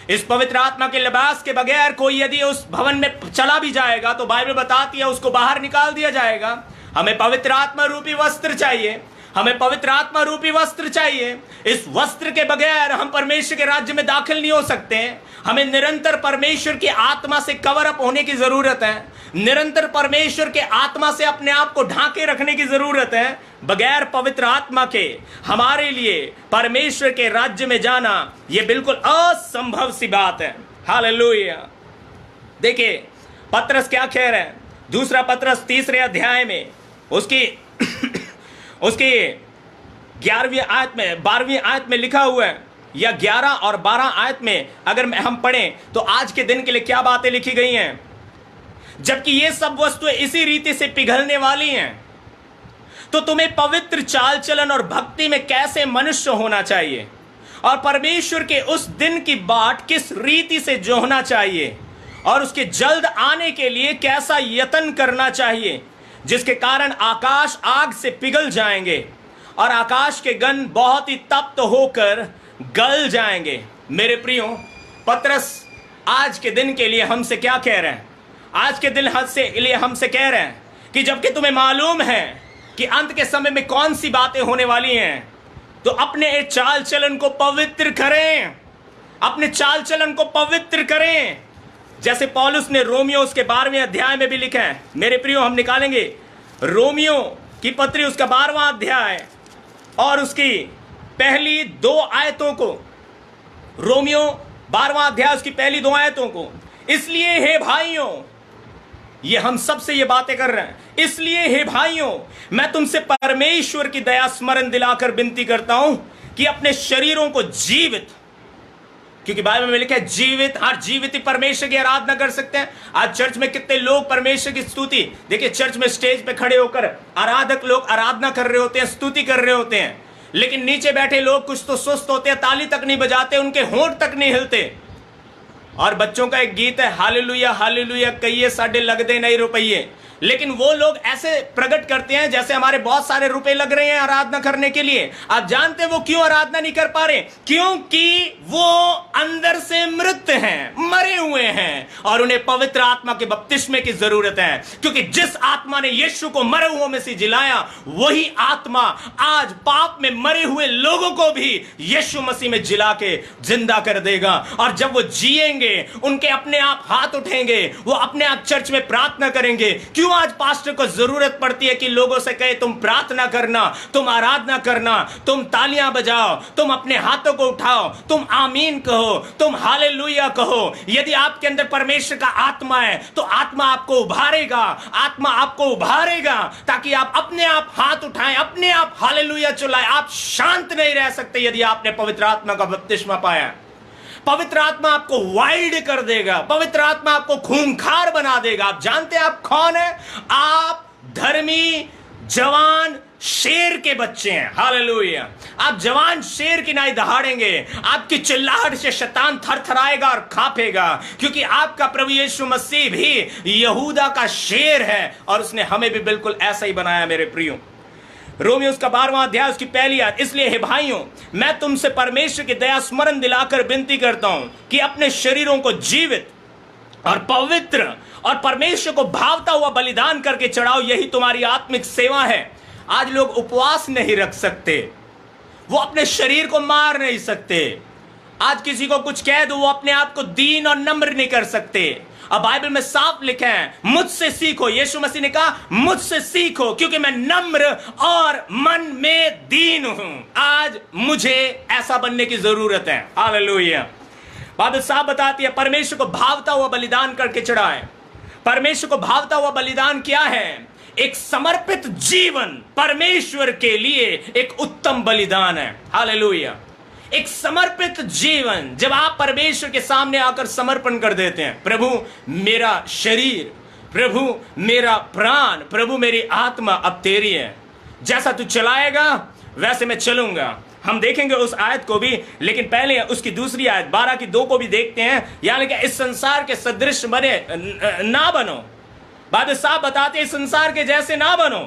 इस पवित्र आत्मा के लिबास के बगैर कोई यदि उस भवन में चला भी जाएगा तो बाइबल बताती है उसको बाहर निकाल दिया जाएगा। हमें पवित्र आत्मा रूपी वस्त्र चाहिए, हमें पवित्र आत्मा रूपी वस्त्र चाहिए। इस वस्त्र के बगैर हम परमेश्वर के राज्य में दाखिल नहीं हो सकते हैं। हमें निरंतर परमेश्वर की आत्मा से कवर अप होने की जरूरत है, निरंतर परमेश्वर के आत्मा से अपने आप को ढांके रखने की जरूरत है। बगैर पवित्र आत्मा के हमारे लिए परमेश्वर के राज्य में जाना यह बिल्कुल असंभव सी बात है। हालेलुया। देखिए पत्रस क्या कह रहे हैं, दूसरा पत्रस 3 अध्याय में उसकी 11वीं आयत में 12वीं आयत में लिखा हुआ है, या 11 और 12 आयत में अगर हम पढ़ें तो आज के दिन के लिए क्या बातें लिखी गई हैं। जबकि ये सब वस्तुएं इसी रीति से पिघलने वाली हैं, तो तुम्हें पवित्र चाल चलन और भक्ति में कैसे मनुष्य होना चाहिए और परमेश्वर के उस दिन की बाट किस रीति से जोहना चाहिए और उसके जल्द आने के लिए कैसा यत्न करना चाहिए, जिसके कारण आकाश आग से पिघल जाएंगे और आकाश के गण बहुत ही तप्त होकर गल जाएंगे। मेरे प्रियो, पत्रस आज के दिन के लिए हमसे क्या कह रहे हैं? आज के दिन लिए हमसे कह रहे हैं कि जबकि तुम्हें मालूम है कि अंत के समय में कौन सी बातें होने वाली हैं, तो अपने चाल चलन को पवित्र करें, अपने चाल चलन को पवित्र करें, जैसे पौलुस ने रोमियो उसके 12वें अध्याय में भी लिखा है। मेरे प्रियो, हम निकालेंगे रोमियो की पत्री उसका 12वां अध्याय और उसकी पहली 2 आयतों को। रोमियो 12वां अध्याय उसकी पहली 2 आयतों को। इसलिए हे भाइयों, ये हम सबसे ये बातें कर रहे हैं, इसलिए हे भाइयों मैं तुमसे परमेश्वर की दया स्मरण दिलाकर विनती करता हूं कि अपने शरीरों को जीवित, क्योंकि बाइबल में लिखा है जीवित, हर जीवित ही परमेश्वर की आराधना कर सकते हैं। आज चर्च में कितने लोग परमेश्वर की स्तुति, देखिए चर्च में स्टेज पे खड़े होकर आराधक लोग आराधना कर रहे होते हैं, स्तुति कर रहे होते हैं, लेकिन नीचे बैठे लोग कुछ तो सुस्त होते हैं, ताली तक नहीं बजाते, उनके होंठ तक नहीं हिलते। और बच्चों का एक गीत है, हालेलुया हालेलुया कहिए साडे लगदे नहीं रुपये। लेकिन वो लोग ऐसे प्रकट करते हैं जैसे हमारे बहुत सारे रुपए लग रहे हैं आराधना करने के लिए। आप जानते हैं वो क्यों आराधना नहीं कर पा रहे? क्योंकि वो अंदर से मृत हैं, मरे हुए हैं, और उन्हें पवित्र आत्मा के बपतिस्मे की जरूरत है। क्योंकि जिस आत्मा ने यीशु को मरे हुओं में से जिलाया, वही आत्मा आज पाप में मरे हुए लोगों को भी यीशु मसीह में जिला के जिंदा कर देगा। और जब वो जिएंगे, उनके अपने आप हाथ उठेंगे, वो अपने आप चर्च में प्रार्थना करेंगे। क्यों आज पास्टर को जरूरत पड़ती है कि लोगों से कहे तुम प्रार्थना करना, तुम आराधना करना, तुम तालियां बजाओ, तुम अपने हाथों को उठाओ, तुम आमीन कहो, तुम हालेलुया कहो। यदि आपके अंदर परमेश्वर का आत्मा है तो आत्मा आपको उभारेगा, आत्मा आपको उभारेगा, ताकि आप अपने आप हाथ उठाएं, अपने आप हालेलुया चिल्लाएं। आप शांत नहीं रह सकते यदि आपने पवित्र आत्मा का बपतिस्मा पाया। पवित्र आत्मा आपको वाइल्ड कर देगा, पवित्र आत्मा आपको खूंखार बना देगा। आप जानते हैं आप कौन है? आप धर्मी जवान शेर के बच्चे हैं। हालेलुया। आप जवान शेर की नाई दहाड़ेंगे, आपकी चिल्लाहट से शैतान थरथराएगा और कांपेगा, क्योंकि आपका प्रभु यीशु मसीह भी यहूदा का शेर है और उसने हमें भी बिल्कुल ऐसा ही बनाया। मेरे प्रियो, रोमियो उसका 12वां अध्याय उसकी पहली आयत, इसलिए हे भाइयों मैं तुमसे परमेश्वर की दया स्मरण दिलाकर विनती करता हूं कि अपने शरीरों को जीवित और पवित्र और परमेश्वर को भावता हुआ बलिदान करके चढ़ाओ, यही तुम्हारी आत्मिक सेवा है। आज लोग उपवास नहीं रख सकते, वो अपने शरीर को मार नहीं सकते। आज किसी को कुछ कह दो, वो अपने आप को दीन और नम्र नहीं कर सकते। अब बाइबल में साफ लिखा है, मुझसे सीखो। यीशु मसीह ने कहा मुझसे सीखो, क्योंकि मैं नम्र और मन में दीन हूं। आज मुझे ऐसा बनने की जरूरत है। हालेलुया। बाइबल साफ बताती है परमेश्वर को भावता हुआ बलिदान करके चढ़ाए। परमेश्वर को भावता हुआ बलिदान क्या है? एक समर्पित जीवन परमेश्वर के लिए एक उत्तम बलिदान है। हालेलुया। एक समर्पित जीवन, जब आप परमेश्वर के सामने आकर समर्पण कर देते हैं, प्रभु मेरा शरीर, प्रभु मेरा प्राण, प्रभु मेरी आत्मा अब तेरी है, जैसा तू चलाएगा वैसे मैं चलूंगा। हम देखेंगे उस आयत को भी, लेकिन पहले उसकी दूसरी आयत 12 की 2 को भी देखते हैं। यानी कि इस संसार के सदृश बने ना बनो। बात साफ बताते, इस संसार के जैसे ना बनो,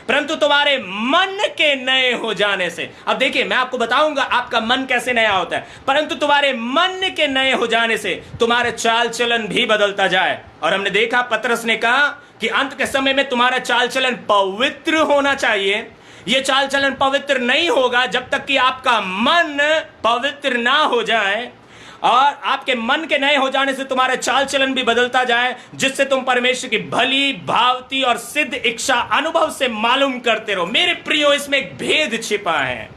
परंतु तुम्हारे मन के नए हो जाने से। अब देखिए, मैं आपको बताऊंगा आपका मन कैसे नया होता है। परंतु तुम्हारे मन के नए हो जाने से तुम्हारे चाल चलन भी बदलता जाए। और हमने देखा, पतरस ने कहा कि अंत के समय में तुम्हारा चाल चलन पवित्र होना चाहिए। यह चाल चलन पवित्र नहीं होगा जब तक कि आपका मन पवित्र ना हो जाए, और आपके मन के नए हो जाने से तुम्हारा चाल चलन भी बदलता जाए, जिससे तुम परमेश्वर की भली भावती और सिद्ध इच्छा अनुभव से मालूम करते रहो। मेरे प्रियो, इसमें एक भेद छिपा है,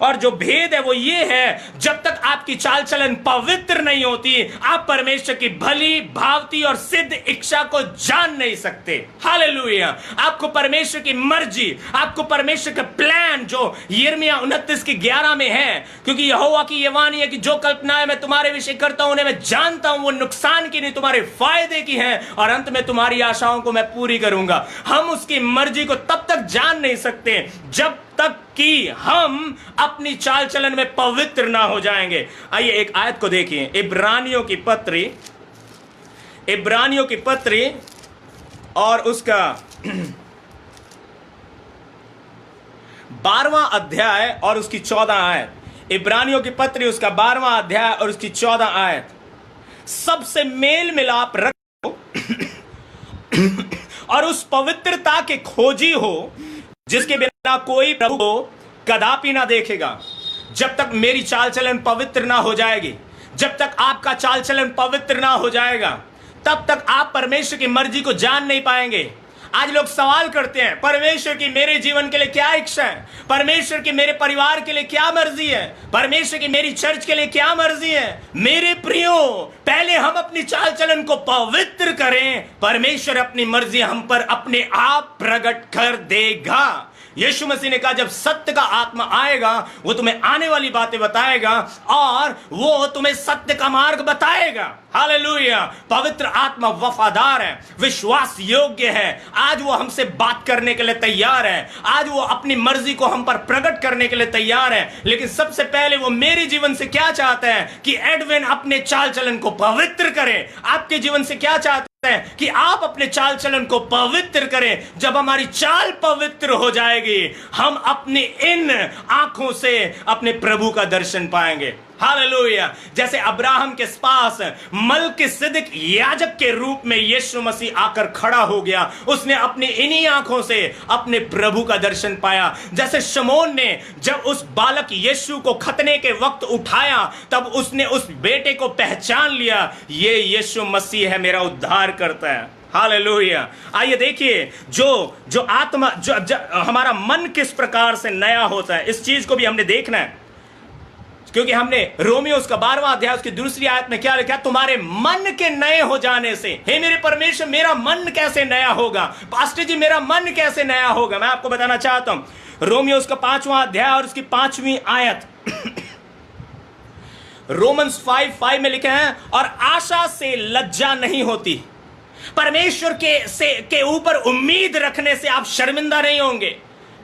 और जो भेद है वो ये है, जब तक आपकी चाल चलन पवित्र नहीं होती, आप परमेश्वर की भली भावती और सिद्ध इच्छा को जान नहीं सकते। हालेलुया। आपको परमेश्वर की मर्जी, आपको परमेश्वर का प्लान जो यिर्मयाह 29:11 में है, क्योंकि यहोवा की ये वाणी है कि जो कल्पनाएं मैं तुम्हारे विषय करता हूं उन्हें मैं जानता हूं, वो नुकसान की नहीं तुम्हारे फायदे की हैं, और अंत में तुम्हारी आशाओं को मैं पूरी करूंगा। हम उसकी मर्जी को तब तक जान नहीं सकते जब तक कि हम अपनी चाल चलन में पवित्र ना हो जाएंगे। आइए एक आयत को देखिए, इब्रानियों की पत्री और उसका 12वां अध्याय और उसकी 14 आयत। इब्रानियों की पत्री उसका 12वां अध्याय और उसकी 14 आयत। सबसे मेल मिलाप रखो और उस पवित्रता के खोजी हो जिसके बिना कोई प्रभु को कदापि ना देखेगा। जब तक मेरी चाल चलन पवित्र ना हो जाएगी, जब तक आपका चाल चलन पवित्र ना हो जाएगा, तब तक आप परमेश्वर की मर्जी को जान नहीं पाएंगे। आज लोग सवाल करते हैं, परमेश्वर की मेरे जीवन के लिए क्या इच्छा है, परमेश्वर की मेरे परिवार के लिए क्या मर्जी है, परमेश्वर की मेरी चर्च के लिए क्या मर्जी है। मेरे प्रियो, पहले हम अपनी चाल चलन को पवित्र करें, परमेश्वर अपनी मर्जी हम पर अपने आप प्रकट कर देगा। यीशु मसीह ने कहा जब सत्य का आत्मा आएगा वो तुम्हें आने वाली बातें बताएगा और वो तुम्हें सत्य का मार्ग बताएगा। हालेलुया। पवित्र आत्मा वफादार है, विश्वास योग्य है। आज वो हमसे बात करने के लिए तैयार है, आज वो अपनी मर्जी को हम पर प्रकट करने के लिए तैयार है। लेकिन सबसे पहले वो मेरे जीवन से क्या चाहता है कि एडविन अपने चाल चलन को पवित्र करे। आपके जीवन से क्या चाहते हैं कि आप अपने चाल चलन को पवित्र करें। जब हमारी चाल पवित्र हो जाएगी हम अपनी इन आंखों से अपने प्रभु का दर्शन पाएंगे। हालेलुया। जैसे अब्राहम के पास मलकिसिदक याजक के रूप में यीशु मसीह आकर खड़ा हो गया, उसने अपनी इन्हीं आंखों से अपने प्रभु का दर्शन पाया। जैसे शमौन ने जब उस बालक यीशु को खतने के वक्त उठाया तब उसने उस बेटे को पहचान लिया, ये यीशु मसीह है, मेरा उद्धार करता है। हालेलुया। आइए देखिए जो आत्मा जो हमारा मन किस प्रकार से नया होता है, इस चीज को भी हमने देखना है। क्योंकि हमने रोमियो उसका 12वां अध्याय उसकी दूसरी आयत में क्या लिखा, तुम्हारे मन के नए हो जाने से। हे मेरे परमेश्वर, मेरा मन कैसे नया होगा? पास्टर जी मेरा मन कैसे नया होगा? मैं आपको बताना चाहता हूं रोमियो उसका 5वां अध्याय और उसकी 5वीं आयत रोमन्स 5:5 में लिखे हैं, और आशा से लज्जा नहीं होती। परमेश्वर के ऊपर उम्मीद रखने से आप शर्मिंदा नहीं होंगे।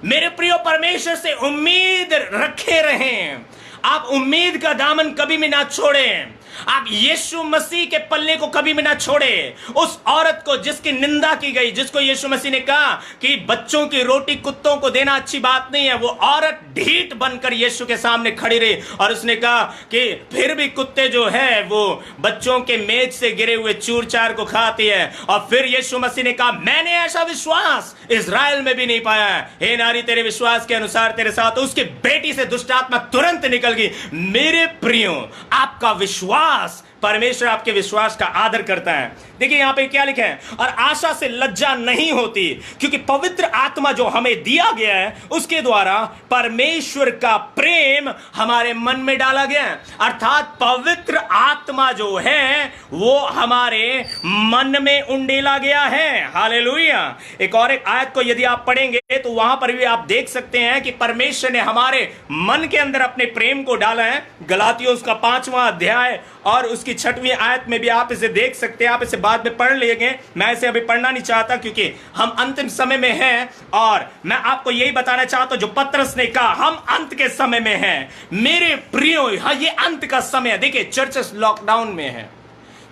मेरे प्रियो, परमेश्वर से उम्मीद रखे रहें। आप उम्मीद का दामन कभी भी ना छोड़ें। आप यीशु मसीह के पल्ले को कभी भी ना छोड़े। उस औरत को जिसकी निंदा की गई, जिसको यीशु मसीह ने कहा कि बच्चों की रोटी कुत्तों को देना अच्छी बात नहीं है, वो औरत ढीठ बनकर यीशु के सामने खड़ी रही और उसने कहा कि फिर भी कुत्ते जो है वो बच्चों के मेज से गिरे हुए चूर चार को खाती है। और फिर यीशु मसीह ने कहा, मैंने ऐसा विश्वास इजराइल में भी नहीं पाया है। हे नारी, तेरे विश्वास के अनुसार तेरे साथ। तो उसकी बेटी से दुष्ट आत्मा तुरंत निकल गई। मेरे प्रियो, आपका विश्वास, परमेश्वर आपके विश्वास का आदर करता है। देखिए यहां पे क्या लिखा है, और आशा से लज्जा नहीं होती, क्योंकि पवित्र आत्मा जो हमें दिया गया है उसके द्वारा परमेश्वर का प्रेम हमारे मन में डाला गया है। अर्थात पवित्र आत्मा जो है वो हमारे मन में उंडेला गया है। हालेलुया। एक आयत को यदि आप पढ़ेंगे तो वहां पर भी आप देख सकते हैं कि परमेश्वर ने हमारे मन के अंदर अपने प्रेम को डाला है। गलातियों उसका 5वां अध्याय और उसकी 6वीं आयत में भी आप इसे देख सकते हैं। आप इसे बाद में पढ़ लेंगे, मैं इसे अभी पढ़ना नहीं चाहता क्योंकि हम अंतिम समय में हैं। और मैं आपको यही बताना चाहता हूं जो पतरस ने कहा, हम अंत के समय में हैं। मेरे प्रियो, हाँ, ये अंत का समय है। देखिए चर्चेस लॉकडाउन में है।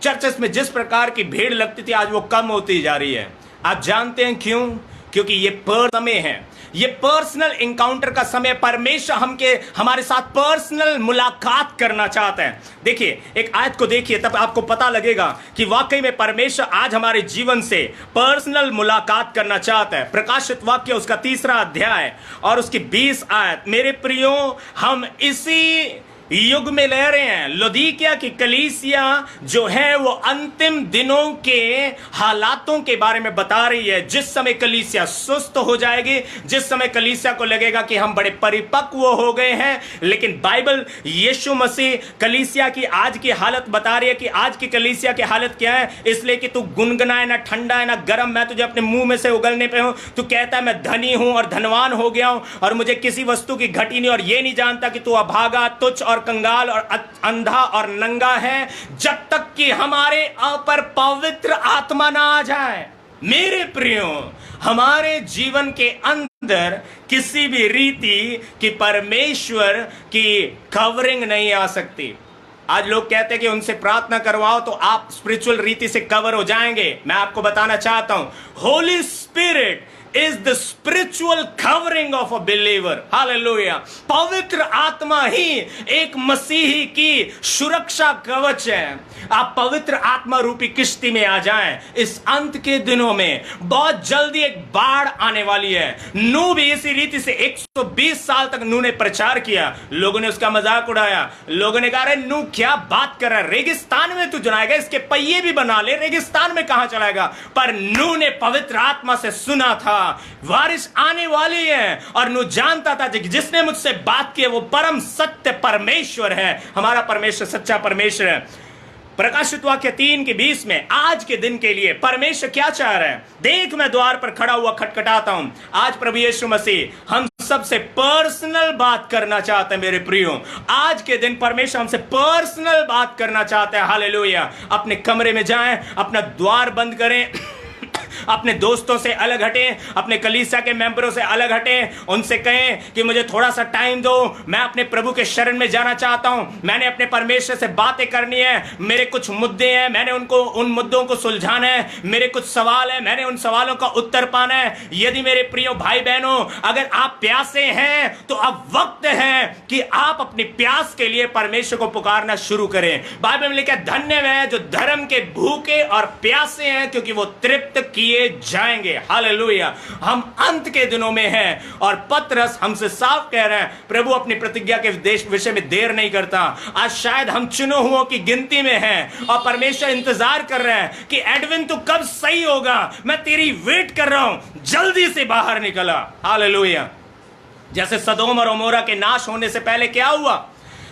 चर्चेस में जिस प्रकार की भीड़ लगती थी आज वो कम होती जा रही है। आप जानते हैं क्यों? क्योंकि ये समय है, ये पर्सनल इंकाउंटर का समय। परमेश्वर हमारे साथ पर्सनल मुलाकात करना चाहता है। देखिए एक आयत को देखिए, तब आपको पता लगेगा कि वाकई में परमेश्वर आज हमारे जीवन से पर्सनल मुलाकात करना चाहता है। प्रकाशित वाक्य उसका 3रा अध्याय और उसकी 20 आयत। मेरे प्रियो, हम इसी युग में ले रहे हैं। लौदीकिया की कलीसिया जो है वो अंतिम दिनों के हालातों के बारे में बता रही है। जिस समय कलीसिया सुस्त हो जाएगी, जिस समय कलीसिया को लगेगा कि हम बड़े परिपक्व हो गए हैं, लेकिन बाइबल यीशु मसीह कलीसिया की आज की हालत बता रही है कि आज की कलीसिया की हालत क्या है। इसलिए कि तू गुनगुनाए ना ठंडा है ना गर्म, मैं तुझे अपने मुंह में से उगलने पे हूं। तू कहता है मैं धनी हूं और धनवान हो गया हूं और मुझे किसी वस्तु की घटी नहीं, और ये नहीं जानता कि तू अभागा, तुच्छ और कंगाल और अंधा और नंगा है, जब तक कि हमारे पर पवित्र आत्मा ना आ जाए। मेरे प्रियो, हमारे जीवन के अंदर किसी भी रीति की परमेश्वर की कवरिंग नहीं आ सकती। आज लोग कहते हैं कि उनसे प्रार्थना करवाओ तो आप स्पिरिचुअल रीति से कवर हो जाएंगे। मैं आपको बताना चाहता हूं, Holi spirit is the spiritual covering of a believer. Hallelujah. पवित्र आत्मा ही एक मसीही की सुरक्षा कवच है। आप पवित्र आत्मा रूपी किश्ती में आ जाएं। इस अंत के दिनों में बहुत जल्दी एक बाढ़ आने वाली है। नूह भी इसी रीति से 120 साल तक नूह ने प्रचार किया। लोगों ने उसका मजाक उड़ाया। लोगों ने कहा, अरे नूह क्या बात कर रहा है, रेगिस्तान में तू जाएगा, इसके पहिए भी बना ले, रेगिस्तान में कहां चलाएगा। पर नूह ने पवित्र आत्मा से सुना था बारिश आने वाली है, और नूह जानता था कि जिसने मुझसे बात की वो परम सत्य परमेश्वर है। हमारा परमेश्वर सच्चा परमेश्वर है। प्रकाशित वाक्य 3:20 में आज के दिन के लिए परमेश्वर क्या चाह रहे हैं? देख मैं द्वार पर खड़ा हुआ खटखटाता हूं। आज प्रभु यीशु मसीह हम सबसे पर्सनल बात करना चाहते हैं मेरे प्रियो। आज के दिन परमेश्वर हमसे पर्सनल बात करना चाहते हैं। हालेलुया। अपने कमरे में जाएं, अपना द्वार बंद करें, अपने दोस्तों से अलग हटें, अपने कलीसिया के मेंबरों से अलग हटें, उनसे कहें कि मुझे थोड़ा सा टाइम दो, मैं अपने प्रभु के शरण में जाना चाहता हूं, मैंने अपने परमेश्वर से बातें करनी है, मेरे कुछ मुद्दे हैं, मैंने उन मुद्दों को सुलझाना है, मेरे कुछ सवाल है, मैंने उन सवालों का उत्तर पाना है। यदि मेरे प्रियो भाई बहनों अगर आप प्यासे हैं तो अब वक्त है कि आप अपनी प्यास के लिए परमेश्वर को पुकारना शुरू करें। बाइबल में लिखा है धन्य है जो धर्म के भूखे और प्यासे हैं क्योंकि वो तृप्त किए जाएंगे। हालेलुया। हम अंत के दिनों में हैं और पतरस हमसे साफ कह रहे हैं प्रभु अपनी प्रतिज्ञा के विषय में देर नहीं करता। आज शायद हम चुने हुओं की गिनती में हैं और परमेश्वर इंतजार कर रहे हैं कि एडविन तू कब सही होगा, मैं तेरी वेट कर रहा हूं, जल्दी से बाहर निकला। हालेलुया। जैसे सदोम और अमोरा के नाश होने से पहले क्या हुआ?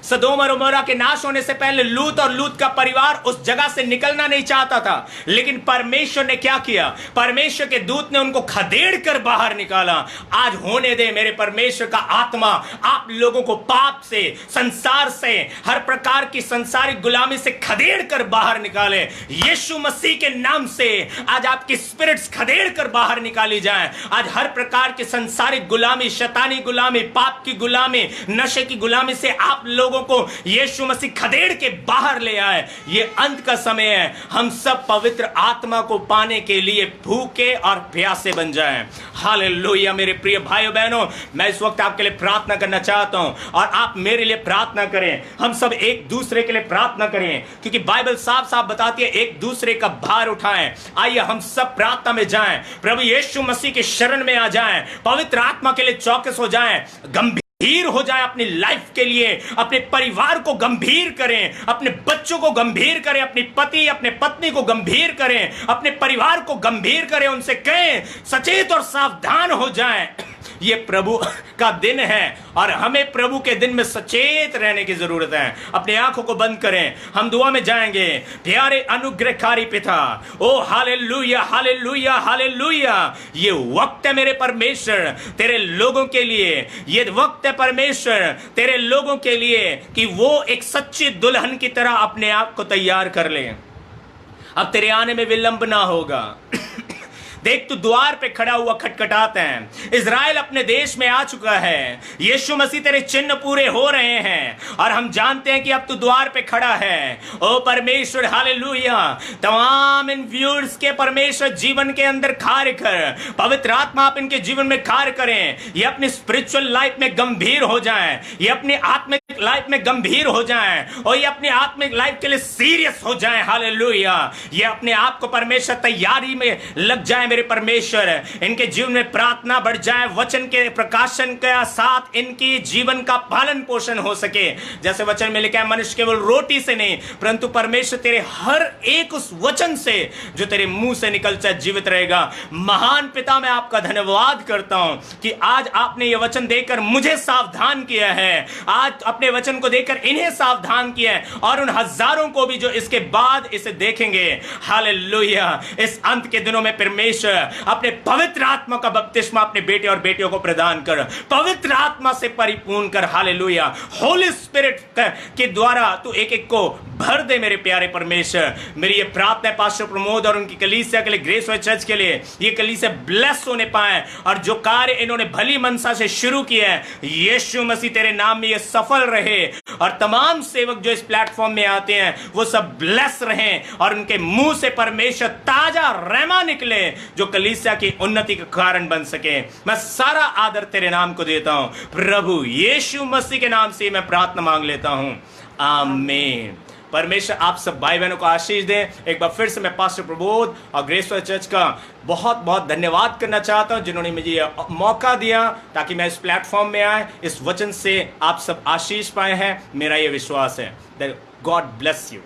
सदोम और अमोरा के नाश होने से पहले लूत और लूत का परिवार उस जगह से निकलना नहीं चाहता था, लेकिन परमेश्वर ने क्या किया? परमेश्वर के दूत ने उनको खदेड़ कर बाहर निकाला। आज होने दे मेरे परमेश्वर का आत्मा आप लोगों को पाप से, संसार से, हर प्रकार की संसारिक गुलामी से खदेड़ कर बाहर निकाले। यीशु मसीह के नाम से आज आपकी स्पिरिट्स खदेड़ कर बाहर निकाली जाए। आज हर प्रकार की संसारिक गुलामी, शैतानी गुलामी, पाप की गुलामी, नशे की गुलामी से आप लोग को यीशु मसीह खदेड़ के बाहर ले आए। ये अंत का समय है, हम सब पवित्र आत्मा को पाने के लिए भूखे और प्यासे बन जाएं। हालेलुया। मेरे प्रिय भाइयों बहनों, मैं इस वक्त आपके लिए प्रार्थना करना चाहता हूं और आप मेरे लिए प्रार्थना करें। हम सब एक दूसरे के लिए प्रार्थना करें क्योंकि बाइबल साफ साफ बताती है एक दूसरे का भार उठाएं। आइए हम सब प्रार्थना में जाएं, प्रभु यीशु मसीह के शरण में आ जाएं, पवित्र आत्मा के लिए चौकस हो जाएं, गंभीर हो जाए अपनी लाइफ के लिए, अपने परिवार को गंभीर करें, अपने बच्चों को गंभीर करें, अपनी पति अपने पत्नी को गंभीर करें, अपने परिवार को गंभीर करें, उनसे कहें सचेत और सावधान हो जाएं। ये प्रभु का दिन है और हमें प्रभु के दिन में सचेत रहने की जरूरत है। अपनी आंखों को बंद करें, हम दुआ में जाएंगे। प्यारे अनुग्रहकारी पिता, ओ हालेलुया हालेलुया हालेलुया। ये वक्त है मेरे परमेश्वर तेरे लोगों के लिए, ये वक्त है परमेश्वर तेरे लोगों के लिए कि वो एक सच्ची दुल्हन की तरह अपने आप को तैयार कर लें। अब तेरे आने में विलंब ना होगा। देख तू द्वार पे खड़ा हुआ खटखटाता है। इजराइल अपने देश में आ चुका है। यीशु मसीह तेरे चिन्ह पूरे हो रहे हैं और हम जानते हैं कि अब तू द्वार पे खड़ा है। ओ परमेश्वर हालेलुया। तमाम इन व्यूअर्स के परमेश्वर जीवन के अंदर कार्य कर, पवित्र आत्मा आप इनके जीवन में कार्य करें। ये अपनी स्पिरिचुअल लाइफ में गंभीर हो जाएं, ये अपनी आत्मिक लाइफ में गंभीर हो जाएं और ये अपनी आत्मिक लाइफ के लिए सीरियस हो जाएं। हालेलुया। ये अपने आप को परमेश्वर तैयारी में लग जाए। मेरे परमेश्वर इनके जीवन में प्रार्थना बढ़ जाए, वचन के प्रकाशन के साथ इनकी जीवन का पालन पोषण हो सके। जैसे वचन में लिखा है मनुष्य केवल रोटी से नहीं परंतु परमेश्वर तेरे हर एक उस वचन से जो तेरे मुंह से निकलता है जीवित रहेगा। महान पिता, मैं आपका धन्यवाद करता हूं कि आज आपने ये वचन देकर मुझे सावधान किया है, आज अपने वचन को देकर इन्हें सावधान किया है और उन हजारों को भी जो इसके बाद इसे देखेंगे। हालेलुया। इस अंत के दिनों में परमेश्वर अपने पवित्र आत्मा का बपतिस्मा अपने बेटे और बेटियों को प्रदान कर, पवित्र आत्मा से परिपूर्ण कर। हालेलुया। होली स्पिरिट के द्वारा तू एक एक को भर दे मेरे प्यारे परमेश्वर। मेरी ये प्रार्थना है पास्टर प्रमोद और उनकी कलीसिया के लिए, ग्रेस वे चर्च के लिए, ये कलीसिया ब्लेस होने पाए और जो कार्य इन्होंने भली मनसा से शुरू किया है यीशु मसीह तेरे नाम में ये सफल रहे और तमाम सेवक जो इस प्लेटफॉर्म में आते हैं वो सब ब्लेस रहें और उनके मुंह से परमेश्वर ताजा रहमा निकले जो कलीसिया की उन्नति का कारण बन सके। मैं सारा आदर तेरे नाम को देता हूं प्रभु यीशु मसीह के नाम से मैं प्रार्थना मांग लेता हूं, आमीन। परमेश्वर आप सब भाई बहनों को आशीष दे। एक बार फिर से मैं पास्टर प्रबोध और ग्रेस वे चर्च का बहुत बहुत धन्यवाद करना चाहता हूं जिन्होंने मुझे ये मौका दिया ताकि मैं इस प्लेटफॉर्म में आए, इस वचन से आप सब आशीष पाए हैं। मेरा ये विश्वास है। God bless you.